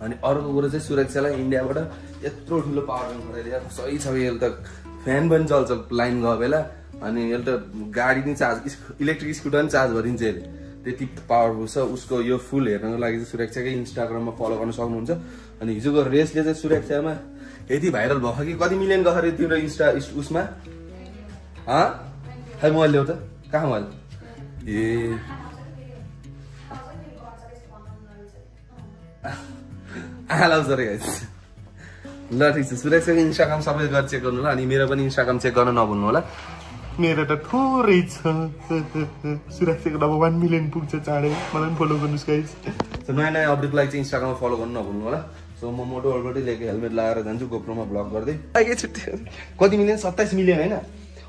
अनि अर्को कुरो चाहिँ सुरक्षालाई इन्डियाबाट यत्रो ठुलो पावर ब्याङ्क खराइदियो सही छ यसले त फ्यान पनि चल्छ लाइन गयो बेला अनि यसले त गाडी पनि चार्ज इलेक्ट्रिक स्कुटर पनि चार्ज गरिदिन्छ यसले त्यति पावरफुल छ उसको यो फुल हेर्नको लागि चाहिँ सुरक्षाकै इन्स्टाग्राममा फलो गर्न सक्नुहुन्छ अनि हिजोको रेसले चाहिँ सुरक्षामा यति भाइरल भयो कि कति मिलियन गयो अरे तिम्रो इन्स्टा उसमा खै मोबाइल ल्याउ त कहाँ मोबाइल ए आलाउ सर गाइस ल ठिक छ सुरक्षाको इन्स्टाग्राम सबै गएर चेक गर्नु होला अनि मेरो पनि इन्स्टाग्राम चेक गर्न नभुल्नु होला मेरो त थोरै छ सुरक्षाको अब 1 मिलियन पुग्छ चाँडै मलाई पनि फलो गर्नुस् गाइस सो नयाँ नयाँ अपडेटको लागि चाहिँ इन्स्टाग्राममा फलो गर्नु नभुल्नु होला सो म मोटोहरूबाटै लिएको हेलमेट लगाएर जान्छु गोप्रोमा ब्लग गर्दै कति मिलियन 27 मिलियन होइन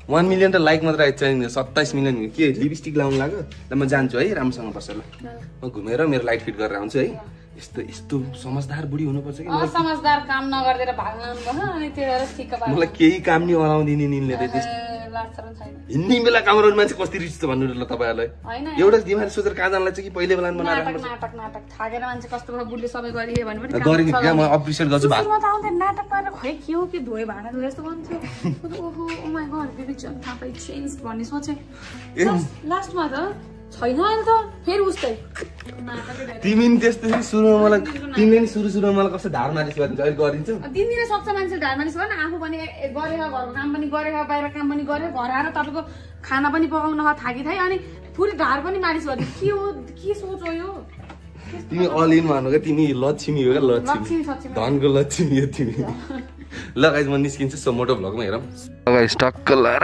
1 मिलियन त लाइक मात्र आइन्छ 27 मिलियन के लिपस्टिक लाउनु लाग्यो ल म जान्छु है राम्रोसँग पर्छ ल म घुमेर मेरो लाइट फिट गरेर आउँछु है यस्तो यस्तो समझदार बुढी हुनुपर्छ कि समझदार काम नगर्देर भाग्न अनि त्यो ठिक पार्छ मलाई केही काम नि अराउँदिनी निले रे त्यस्तो हिन्दी बेला कामराउनु मान्छे कति रिच छ भन्नु ल तपाईहरुलाई एउटा दिमाग सोचेर कहाँ जानलाई चाहिँ कि पहिले बेला बनाएर नाटक थाकेर मान्छे कस्तो भयो बुढले सबै गरिए भन्नु पनि गरे के म अप्रिशिएट गर्छु भाइ सुरुमा त आउँथे नाटक गरेर खै के हो के धोए भाँडा धोए जस्तो भन्थ्यो ओहो ओ माय गॉड बेबी जन थापै चेन्ज भन्ने सोचे लास्टमा त छैन अहिले त फेरि उस्तै तिमी नि त्यस्तो सुरुमा मलाई तिमीले नि सुरुमा मलाई कस्तो ढाड मालिस गरिन्छ अहिले गरिन्छ दिनदिन सक्छ मान्छे ढाड मालिस गर्न आफू पनि गरेर घरको काम पनि गरेर बाहिर काम पनि गरेर घर आएर तपाईको खाना पनि पकाउन थाकी थाइ अनि पुरै ढाड पनि मालिस गर्ने के हो के सोच हो यो तिमी अल इन भन्नु के तिमी लक्ष्मी हो क्या लक्ष्मी धनको लक्ष्मी हो तिमी ल गाइस म निस्किन्छु सो मोटो भ्लगमा हेरौँ गाइस टक्क लाएर